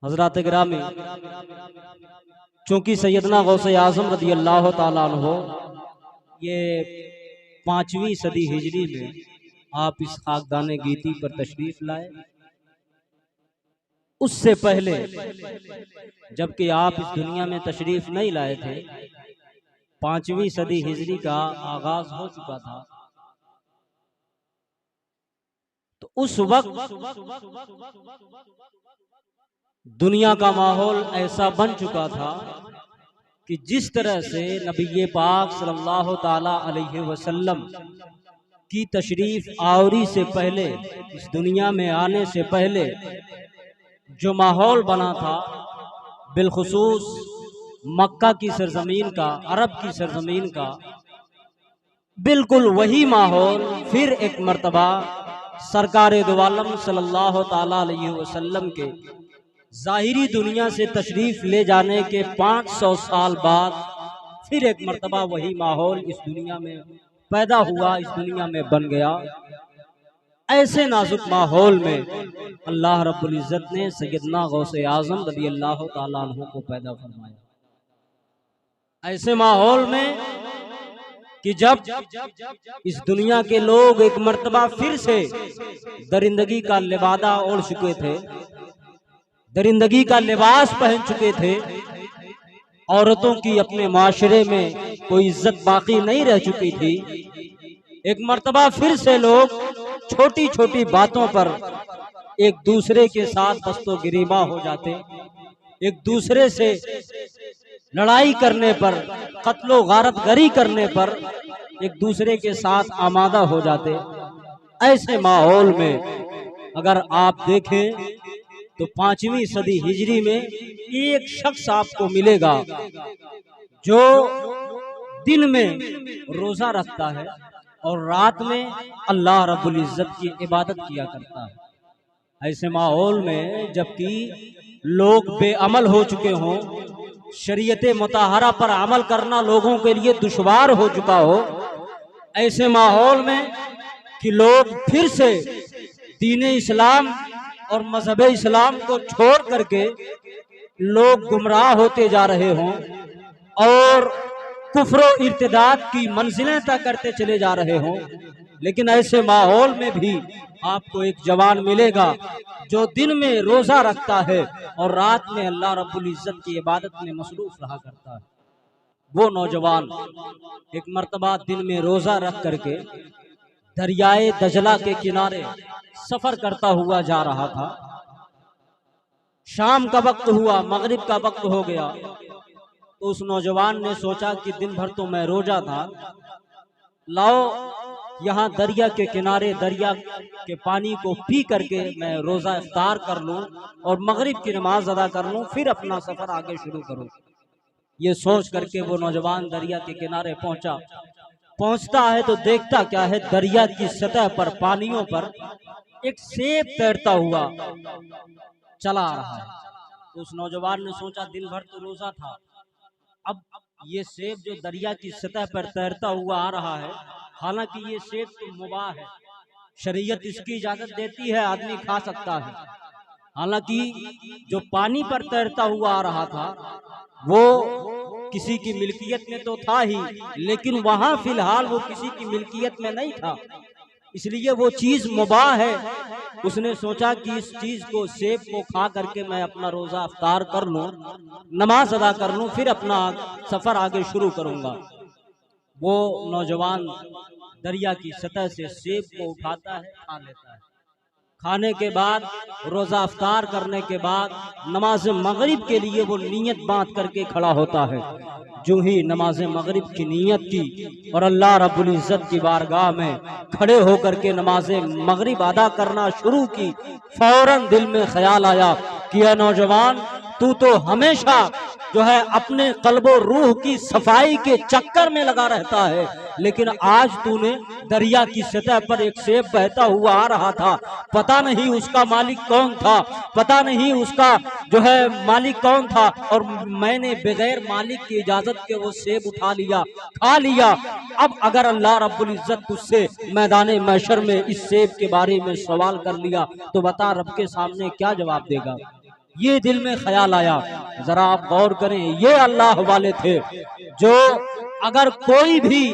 हजरात गिरामी, चूंकि सैयदना गौसे आज़म रज़ी अल्लाह ताला अन्हो ये 5वीं सदी हिजरी में आप इस खाकदाने गीती पर तशरीफ लाए। उससे पहले जबकि आप इस दुनिया में तशरीफ नहीं लाए थे, 5वीं सदी हिजरी का आगाज हो चुका था। तो उस वक्त दुनिया का माहौल ऐसा बन चुका था कि जिस तरह से नबी पाक सल्लल्लाहु ताला अलैहि वसल्लम की तशरीफ आवरी से पहले, इस दुनिया में आने से पहले जो माहौल बना था, बिलखुसूस मक्का की सरजमीन का, अरब की सरजमीन का, बिल्कुल वही माहौल फिर एक मर्तबा सरकार दो आलम सल्लल्लाहु ताला अलैहि वसल्लम के ज़ाहिरी दुनिया से तशरीफ ले जाने के 500 साल बाद फिर एक मर्तबा वही माहौल इस दुनिया में पैदा हुआ, इस दुनिया में बन गया। ऐसे नाजुक माहौल में अल्लाह रब्बुल इज़्ज़त ने सैयदना गौसे आज़म रज़ी अल्लाह ताला अन्हु को पैदा फरमाया। ऐसे माहौल में कि जब इस दुनिया के लोग एक मर्तबा फिर से दरिंदगी का लिबादा ओढ़ चुके थे, दरिंदगी का लिबास पहन चुके थे, औरतों की अपने माशरे में कोई इज्जत बाकी नहीं रह चुकी थी। एक मर्तबा फिर से लोग छोटी छोटी बातों पर एक दूसरे के साथ दस्तो गिरीबा हो जाते, एक दूसरे से लड़ाई करने पर, कत्लो गारतगरी करने पर एक दूसरे के साथ आमादा हो जाते। ऐसे माहौल में अगर आप देखें तो 5वीं सदी हिजरी में एक शख्स आपको मिलेगा जो दिन में रोजा रखता है और रात में अल्लाह रब्बुल इज़्ज़त की इबादत किया करता है। ऐसे माहौल में जबकि लोग बेअमल हो चुके हों, शरीयत मुताहरा पर अमल करना लोगों के लिए दुश्वार हो चुका हो, ऐसे माहौल में कि लोग फिर से दीन इस्लाम और मजहब इस्लाम को छोड़ करके लोग गुमराह होते जा रहे हों और कुफ्र इर्तिदाद की मंजिलें तय करते चले जा रहे हों, लेकिन ऐसे माहौल में भी आपको एक जवान मिलेगा जो दिन में रोजा रखता है और रात में अल्लाह रब्बुल इज़्ज़त की इबादत में मसरूफ रहा करता है। वो नौजवान एक मर्तबा दिन में रोजा रख करके दरियाए दजला के किनारे सफर करता हुआ जा रहा था। शाम का वक्त हुआ, मगरिब का वक्त हो गया, तो उस नौजवान ने सोचा कि दिन भर तो मैं रोजा था, लाओ यहाँ दरिया के किनारे दरिया के पानी को पी करके मैं रोजा इफ्तार कर लूं और मगरिब की नमाज अदा कर लूं, फिर अपना सफर आगे शुरू करूं। ये सोच करके वो नौजवान दरिया के किनारे पहुंचा। पहुंचता है तो देखता क्या है, दरिया की सतह पर, पानियों पर एक सेब तैरता हुआ चला आ रहा है। तो उस नौजवान ने सोचा दिन भर तो रोजा था, अब ये सेब जो दरिया की सतह पर तैरता हुआ आ रहा है, हालांकि ये सेब तो मुबाह है, शरीयत इसकी इजाजत देती है, आदमी खा सकता है। हालांकि जो पानी पर तैरता हुआ आ रहा था वो किसी की मिल्कियत में तो था ही, लेकिन वहां फिलहाल वो किसी की मिल्कियत में नहीं था, इसलिए वो चीज मुबाह है। उसने सोचा कि इस चीज को, सेब को खा करके मैं अपना रोजा इफ्तार कर लूं, नमाज अदा कर लूं, फिर अपना सफर आगे शुरू करूंगा। वो नौजवान दरिया की सतह से सेब को उठाता है, खा लेता है। खाने के बाद, रोजा इफ्तार करने के बाद नमाज मगरिब के लिए वो नीयत बांध करके खड़ा होता है। जो ही नमाज मगरिब की नीयत की और अल्लाह रब्बुल इज़्ज़त की बारगाह में खड़े होकर के नमाज मगरिब अदा करना शुरू की, फौरन दिल में ख्याल आया कि यह नौजवान, तू तो हमेशा जो है अपने कल्बो रूह की सफाई के चक्कर में लगा रहता है, लेकिन आज तूने दरिया की सतह पर एक सेब बहता हुआ आ रहा था, पता नहीं उसका मालिक कौन था, पता नहीं उसका जो है मालिक कौन था, और मैंने बगैर मालिक की इजाजत के वो सेब उठा लिया, खा लिया। अब अगर अल्लाह रब्बुल इज़्ज़त तुझसे मैदान महशर में इस सेब के बारे में सवाल कर लिया तो बता रब के सामने क्या जवाब देगा। ये दिल में ख्याल आया। जरा आप गौर करें, ये अल्लाह वाले थे जो अगर कोई भी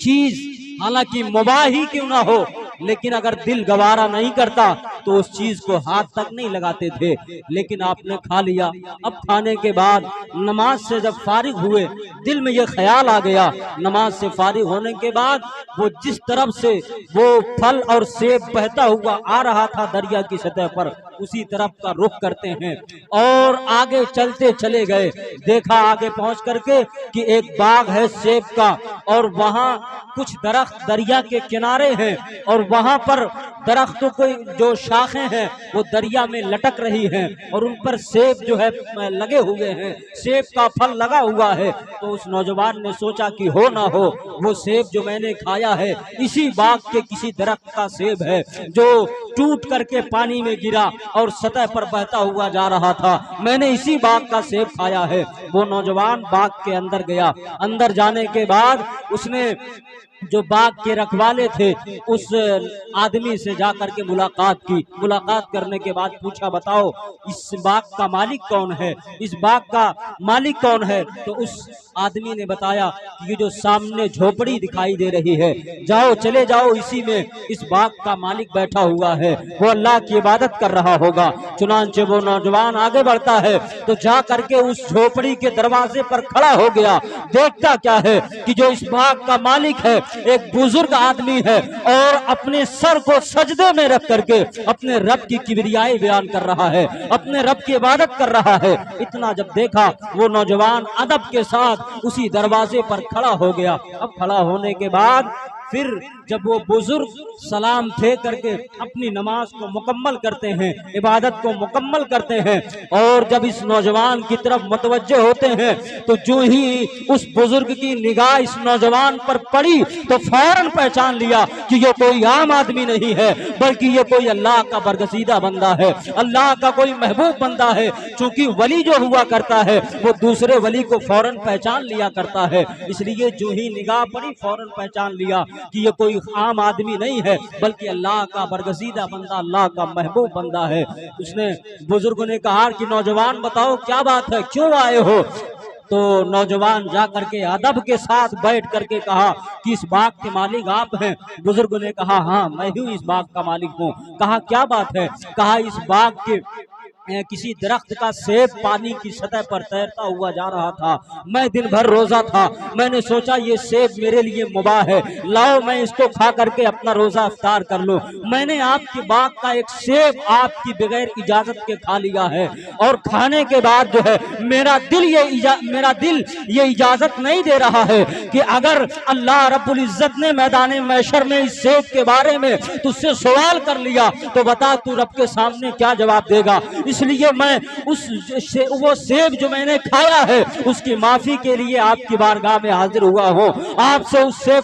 चीज हालांकि मुबाह ही क्यों ना हो, लेकिन अगर दिल गवारा नहीं करता तो उस चीज को हाथ तक नहीं लगाते थे। लेकिन आपने खा लिया। अब खाने के बाद नमाज से जब फारिग हुए, दिल में ये ख्याल आ गया, नमाज से फारिग होने के बाद वो जिस तरफ से वो फल और सेब बहता हुआ आ रहा था दरिया की सतह पर, उसी तरफ का रुख करते हैं और आगे चलते चले गए। देखा आगे पहुंच करके कि एक बाग है सेब का, और वहां कुछ दरख्त दरिया के किनारे हैं, और वहां पर दरख्तों को जो शाखें हैं वो दरिया में लटक रही हैं, और उन पर सेब जो है लगे हुए हैं, सेब का फल लगा हुआ है। तो उस नौजवान ने सोचा कि हो ना हो वो सेब जो मैंने खाया है इसी बाग के किसी दरख्त का सेब है जो टूट करके पानी में गिरा और सतह पर बहता हुआ जा रहा था, मैंने इसी बाग का सेब खाया है। वो नौजवान बाग के अंदर गया। अंदर जाने के बाद उसने जो बाग के रखवाले थे उस आदमी से जाकर के मुलाकात की। मुलाकात करने के बाद पूछा, बताओ इस बाग का मालिक कौन है, इस बाग का मालिक कौन है? तो उस आदमी ने बताया कि ये जो सामने झोपड़ी दिखाई दे रही है, जाओ चले जाओ, इसी में इस बाग का मालिक बैठा हुआ है, वो अल्लाह की इबादत कर रहा होगा। चुनांचे वो नौजवान आगे बढ़ता है तो जा करके उस झोपड़ी के दरवाजे पर खड़ा हो गया। देखता क्या है कि जो इस बाग का मालिक है एक बुजुर्ग आदमी है और अपने सर को सजदे में रख करके अपने रब की किबरियाई बयान कर रहा है, अपने रब की इबादत कर रहा है। इतना जब देखा वो नौजवान अदब के साथ उसी दरवाजे पर खड़ा हो गया। अब खड़ा होने के बाद फिर जब वो बुजुर्ग सलाम फेंक करके अपनी नमाज को मुकम्मल करते हैं, इबादत को मुकम्मल करते हैं, और जब इस नौजवान की तरफ मुतवज्जे होते हैं तो जो ही उस बुजुर्ग की निगाह इस नौजवान पर पड़ी तो फौरन पहचान लिया कि ये कोई आम आदमी नहीं है, बल्कि ये कोई अल्लाह का बरगसीदा बंदा है, अल्लाह का कोई महबूब बंदा है। चूंकि वली जो हुआ करता है वो दूसरे वली को फौरन पहचान लिया करता है, इसलिए जो ही निगाह पड़ी फौरन पहचान लिया कि ये कोई आम आदमी नहीं है, बल्कि अल्लाह का बरगसीदा बंदा, अल्लाह का महबूब बंदा है। उसने बुजुर्ग ने कहा कि नौजवान बताओ क्या बात है, क्यों आए हो? तो नौजवान जा करके अदब के साथ बैठ करके कहा कि इस बाग के मालिक आप हैं? बुजुर्ग ने कहा हाँ मैं ही इस बाग का मालिक हूँ। कहा क्या बात है? कहा इस बाग के किसी दरख्त का सेब पानी की सतह पर तैरता हुआ जा रहा था, मैं दिन भर रोजा था, मैंने सोचा ये सेब मेरे लिए मुबाह है, लाओ मैं इसको खा करके अपना रोजा इफ्तार कर लूं। मैंने आपके बाग का एक सेब आपकी बगैर इजाजत के खा लिया है, और खाने के बाद जो है मेरा दिल ये इजाजत नहीं दे रहा है कि अगर अल्लाह रब्बुल इज्जत ने मैदान महशर में इस सेब के बारे में तुझसे सवाल कर लिया तो बता तू रब के सामने क्या जवाब देगा। इसलिए मैं वो सेब जो मैंने खाया है उसकी माफी के लिए आपकी बारगाह में हाजिर हुआ हूँ, आपसे उस सेब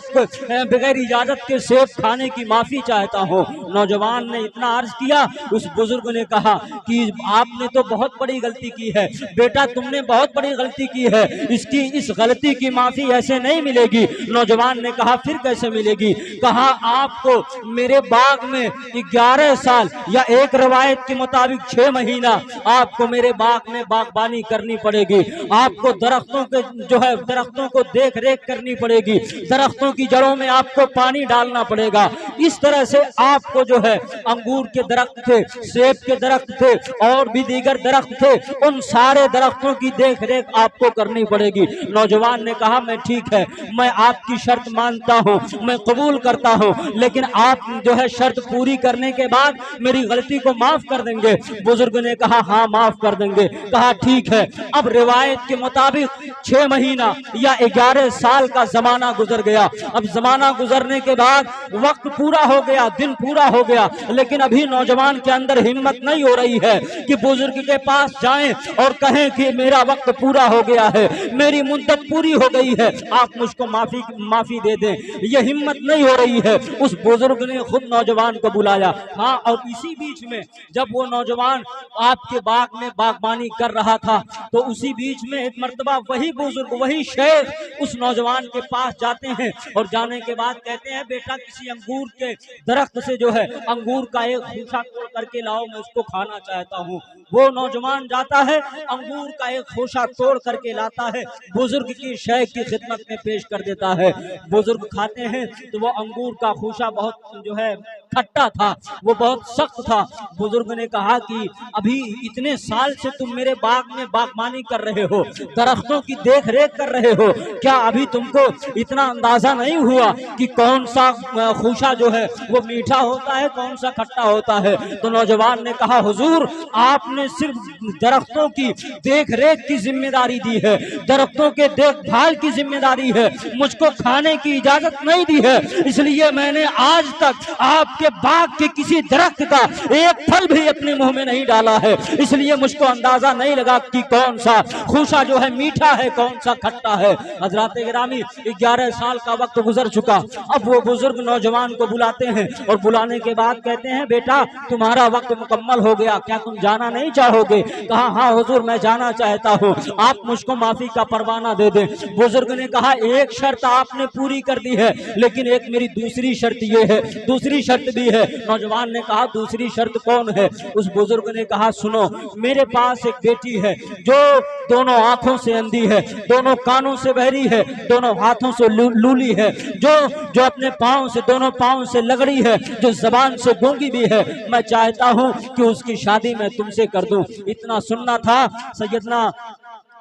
बगैर इजाजत के सेब खाने की माफी चाहता हूँ। नौजवान ने इतना अर्ज किया, उस बुजुर्ग ने कहा कि आपने तो बहुत बड़ी गलती की है बेटा, तुमने बहुत बड़ी गलती की है, इस गलती की माफी ऐसे नहीं मिलेगी। नौजवान ने कहा फिर कैसे मिलेगी? कहा आपको मेरे बाग में 11 साल या एक रवायत के मुताबिक 6 महीना आपको मेरे बाग में बागबानी करनी पड़ेगी, आपको दरख्तों को देख रेख करनी पड़ेगी, दरख्तों की जड़ों में आपको पानी डालना पड़ेगा। इस तरह से आपको जो है अंगूर के दरख्त थे, सेब के दरख्त थे और भी दीगर दरख्त थे, उन सारे दरख्तों की देख रेख आपको करनी पड़ेगी। नौजवान ने कहा मैं ठीक है, मैं आपकी शर्त मानता हूँ, मैं कबूल करता हूँ, लेकिन आप जो है शर्त पूरी करने के बाद मेरी गलती को माफ कर देंगे? बुजुर्ग ने कहा हाँ माफ कर देंगे। कहा ठीक है। अब रिवायत के मुताबिक 6 महीना या 11 साल का जमाना गुजर गया। अब जमाना गुजरने के बाद वक्त पूरा हो गया, दिन पूरा हो गया, लेकिन अभी नौजवान के अंदर हिम्मत नहीं हो रही है कि बुजुर्ग के पास जाएं और कहें कि मेरा वक्त पूरा हो गया है, मेरी मुद्दत पूरी हो गई है, आप मुझको माफी दे दें। यह हिम्मत नहीं हो रही है। उस बुजुर्ग ने खुद नौजवान को बुलाया। हाँ, और इसी बीच में जब वो नौजवान आपके बाग में बागबानी कर रहा था। तो उसी बीच में एक मर्तबा वही बुजुर्ग, वही शेख उस नौजवान के पास जाते हैं और जाने के बाद कहते हैं, बेटा किसी अंगूर के दरख्त से जो है अंगूर का एक खूसा तोड़ करके लाओ, मैं उसको खाना चाहता हूँ। वो नौजवान जाता है, अंगूर का एक खोशा तोड़ करके लाता है, बुजुर्ग की शेख की खिदमत में पेश कर देता है। बुजुर्ग खाते हैं तो वो अंगूर का खोशा बहुत जो है खट्टा था, वो बहुत सख्त था। बुजुर्ग ने कहा कि अभी इतने साल से तुम मेरे बाग में बागबानी कर रहे हो, दरख्तों की देख रेख कर रहे हो, क्या अभी तुमको इतना अंदाजा नहीं हुआ कि कौन सा खूशा जो है वो मीठा होता है, कौन सा खट्टा होता है? तो नौजवान ने कहा, हुजूर आपने सिर्फ दरख्तों की देख रेख की जिम्मेदारी दी है, दरख्तों के देखभाल की जिम्मेदारी है, मुझको खाने की इजाजत नहीं दी है, इसलिए मैंने आज तक आपके बाग के किसी दरख्त का एक फल भी अपने मुंह में नहीं डाला है, इसलिए मुझको अंदाजा नहीं लगा कि कौन सा खूशा जो है मीठा है, कौन सा खट्टा है। हजरात गिरामी, 11 साल का वक्त गुजर चुका। अब वो बुजुर्ग नौजवान को बुलाते हैं और बुलाने के बाद कहते हैं, बेटा तुम्हारा वक्त मुकम्मल हो गया, क्या तुम जाना नहीं चाहोगे? कहा, हाँ हुजूर मैं जाना चाहता हूँ, आप मुझको माफी का परवाना दे दें। बुजुर्ग ने कहा, एक शर्त आपने पूरी कर दी है, लेकिन एक मेरी दूसरी शर्त ये है, दूसरी शर्त भी है। नौजवान ने कहा, दूसरी शर्त कौन है? उस बुजुर्ग ने कहा, सुनो, मेरे पास एक बेटी है जो दोनों आंखों से अंधी है, दोनों कानों से बहरी है, दोनों हाथों से लूली है, जो अपने पाँव से, दोनों पाँव से लगड़ी है, जो जबान से गूंगी भी है। मैं चाहता हूं कि उसकी शादी मैं तुमसे कर दूं। इतना सुनना था सैयदना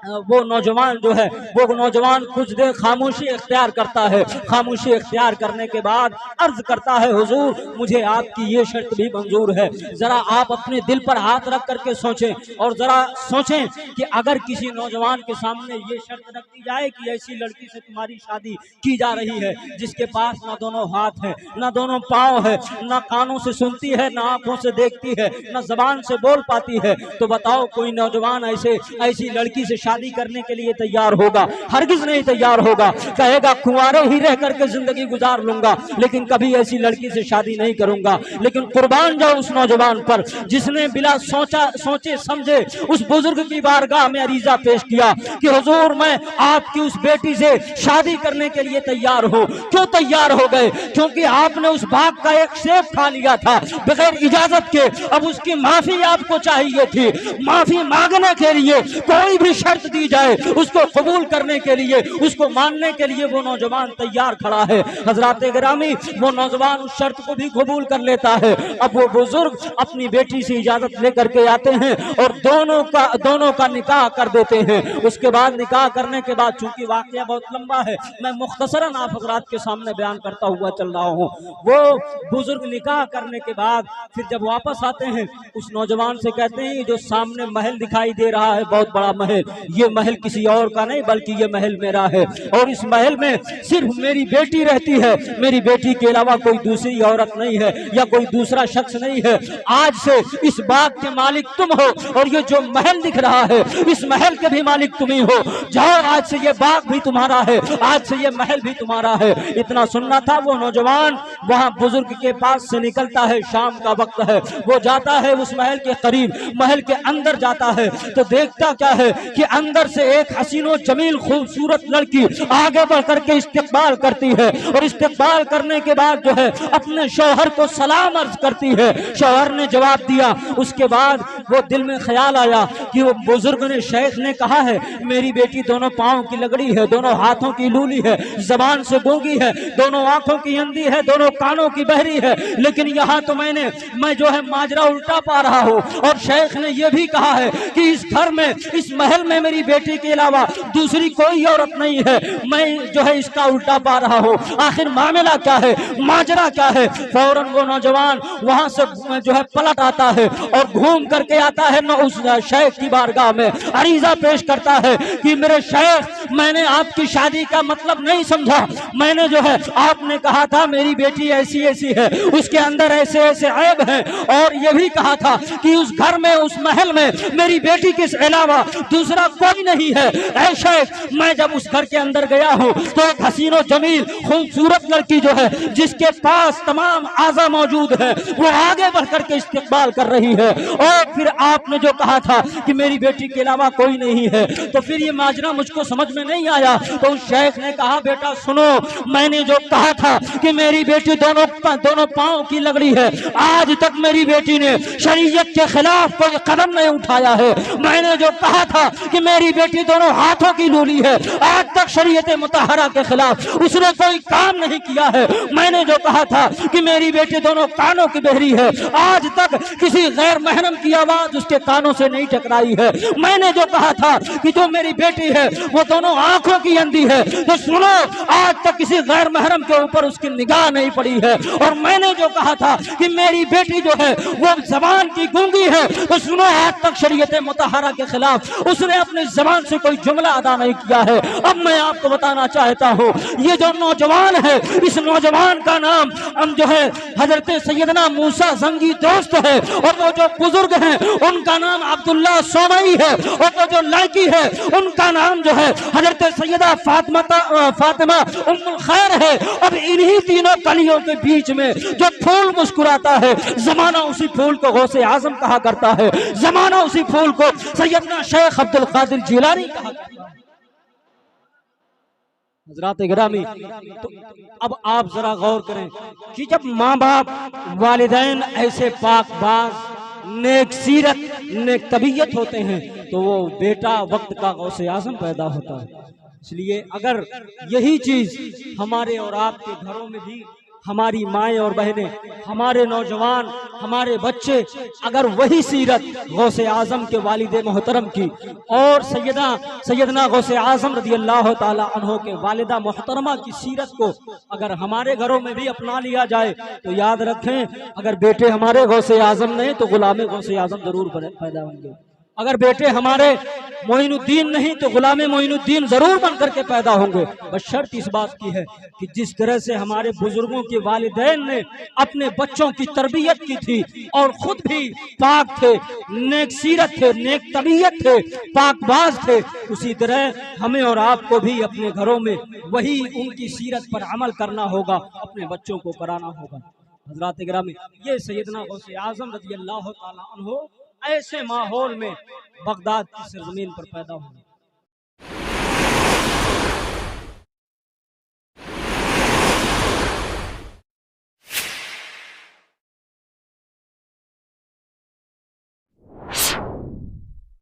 वो नौजवान जो है, वो नौजवान कुछ देर खामोशी इख्तियार करता है। खामोशी इख्तियार करने के बाद अर्ज करता है, हुजूर मुझे आपकी ये शर्त भी मंजूर है, जरा आप अपने दिल पर हाथ रख करके सोचें और जरा सोचें कि अगर किसी नौजवान के सामने ये शर्त रख दी जाए कि ऐसी लड़की से तुम्हारी शादी की जा रही है जिसके पास ना दोनों हाथ है, ना दोनों पाँव है, ना कानों से सुनती है, ना आंखों से देखती है, ना जबान से बोल पाती है, तो बताओ कोई नौजवान ऐसी लड़की से शादी करने के लिए तैयार होगा? हरगिज नहीं तैयार होगा। कहेगा कुंवारे ही रह करके जिंदगी गुजार लूंगा, लेकिन कभी ऐसी लड़की से शादी नहीं करूंगा। लेकिन कुर्बान जाओ उस नौजवान पर जिसने बिना सोचे समझे उस बुजुर्ग की बारगाह में अरीजा पेश किया कि हुजूर मैं आपकी उस बेटी से शादी करने के लिए तैयार हूँ। क्यों तैयार हो गए? क्योंकि आपने उस बाग का एक सेब खा लिया था बगैर इजाजत के। अब उसकी माफी आपको चाहिए थी। माफी मांगने के लिए कोई भी शर्त दी जाए उसको कबूल करने के लिए, उसको मानने के लिए वो नौजवान तैयार खड़ा है। हजरात गिरामी, वो नौजवान उस शर्त को भी कबूल कर लेता है। अब वो बुजुर्ग अपनी बेटी से इजाजत लेकर के आते हैं और दोनों का निकाह कर देते हैं। उसके बाद निकाह करने के बाद, चूंकि वाकया बहुत लंबा है, मैं मुख्तसरन आप हजरात के सामने बयान करता हुआ चल रहा हूँ। वो बुजुर्ग निकाह करने के बाद फिर जब वापस आते हैं, उस नौजवान से कहते हैं, जो सामने महल दिखाई दे रहा है, बहुत बड़ा महल, ये महल किसी और का नहीं बल्कि ये महल मेरा है, और इस महल में सिर्फ मेरी बेटी रहती है, मेरी बेटी के अलावा कोई दूसरी औरत नहीं है या कोई दूसरा शख्स नहीं है। आज से इस बाग के मालिक तुम हो और ये जो महल दिख रहा है इस महल के भी मालिक तुम ही हो। जाओ, आज से ये बाग भी तुम्हारा है, आज से ये महल भी तुम्हारा है। इतना सुनना था। वो नौजवान वहां बुजुर्ग के पास से निकलता है, शाम का वक्त है, वो जाता है उस महल के करीब, महल के अंदर जाता है तो देखता क्या है कि अंदर से एक हसीनो जमील खूबसूरत लड़की आगे बढ़ करके इस्तेकबाल करती है और इस्तेकबाल करने के बाद जो है अपने शौहर को सलाम अर्ज करती है। शौहर ने जवाब दिया। उसके बाद वो दिल में ख्याल आया कि वो बुजुर्ग ने, शेख ने कहा है मेरी बेटी दोनों पाँव की लगड़ी है, दोनों हाथों की लूली है, जबान से गूंगी है, दोनों आंखों की अंधी है, दोनों कानों की बहरी है, लेकिन यहाँ तो मैं जो है माजरा उल्टा पा रहा हूँ। और शेख ने यह भी कहा है कि इस घर में, इस महल में मेरी बेटी के अलावा दूसरी कोई औरत नहीं है, मैं जो है इसका उल्टा पा रहा हूँ। आखिर मामला क्या है, माजरा क्या है? फौरन वो नौजवान वहां से जो है पलट आता है और घूम करके आता है न उस शेख की बारगाह में, अरीजा पेश करता है कि मेरे शेख मैंने आपकी शादी का मतलब नहीं समझा। मैंने जो है आपने कहा था मेरी बेटी ऐसी ऐसी है, उसके अंदर ऐसे ऐसे ऐब हैं, और ये भी कहा था कि उस घर में उस महल में मेरी बेटी के अलावा दूसरा कोई नहीं है। ऐसा मैं जब उस घर के अंदर गया हूँ तो एक हसीनो जमील खूबसूरत लड़की जो है जिसके पास तमाम आज़ा मौजूद है वो आगे बढ़कर के इस्तेकबाल कर रही है। और फिर आपने जो कहा था कि मेरी बेटी के अलावा कोई नहीं है, तो फिर ये माजरा मुझको समझ में नहीं आया। तो उस शेख ने कहा बेटा सुनो, मैंने जो कहा था कि मेरी बेटी दोनों पांव की लगड़ी है, आज तक मेरी बेटी ने शरीयत के खिलाफ कोई कदम नहीं उठाया है। मैंने जो कहा था कि मेरी बेटी दोनों हाथों की लूली है, आज तक शरीयत मुतहरा के खिलाफ उसने कोई काम नहीं किया है। मैंने जो कहा था कि मेरी बेटी दोनों कानों की बहरी है, आज तक किसी गैर महरम की आवाज उसके कानों से नहीं टकराई है। मैंने जो कहा था कि जो मेरी बेटी है वो दोनों आंखों की अंधी है, तो सुनो आज तक किसी गैर महरम के ऊपर उसकी निगाह नहीं पड़ी है। और मैंने जो कहा था कि मेरी बेटी जो है वो जबान की गूंगी है, तो सुनो आज तक शरीयत मुतहरा के खिलाफ उसने अपनी जबान से कोई जुमला अदा नहीं किया है। अब मैं आपको बताना चाहता हूँ, ये जो नौजवान है इस नौजवान का नाम हम जो है हजरत सैयदना मूसा जंगी दोस्त है, और वो जो बुजुर्ग हैं उनका नाम अब्दुल्ला सोमई है, और वो जो लड़की है उनका नाम जो है हजरत सैयदा फातिमा उम्मुल खैर है। अब इन्हीं तीनों कलियों के बीच में जो फूल मुस्कुराता है, जमाना उसी फूल को गौसे आजम कहा करता है, जमाना उसी फूल को सैयदना शेख अब्दुल कादिर जिलानी कहा करता है। हजरात गिरामी, तो अब आप जरा गौर करें कि जब माँ बाप वालिदैन ऐसे पाकबाज नेक सीरत नेक तबीयत होते हैं तो वो बेटा वक्त का गौसे आजम पैदा होता है। इसलिए अगर यही चीज हमारे और आपके घरों में भी हमारी माएँ और बहनें, हमारे नौजवान, हमारे बच्चे अगर वही सीरत गौसे आजम के वालिदे मोहतरम की और सैयदना गौसे आजम रज़ी अल्लाह ताला अन्हो के वालिदा मोहतरमा की सीरत को अगर हमारे घरों में भी अपना लिया जाए तो याद रखें, अगर बेटे हमारे गौसे आजम नहीं तो गुलाम गौसे आजम जरूर पैदा होंगे। अगर बेटे हमारे मोइनुद्दीन नहीं तो गुलाम मोइनुद्दीन जरूर बनकर के पैदा होंगे। बस शर्त इस बात की है कि जिस तरह से हमारे बुजुर्गों के वालिदैन ने अपने बच्चों की तरबियत की थी और खुद भी पाक थे, नेक सीरत थे, नेक तबीयत थे, पाकबाज थे, उसी तरह हमें और आपको भी अपने घरों में वही उनकी सीरत पर अमल करना होगा, अपने बच्चों को कराना होगा। हज़रात गिरामी, ये सैयदना गौसे आजम रज़ी अल्लाह ताला अन्हो ऐसे माहौल में बगदाद की सरजमीन पर पैदा हुए।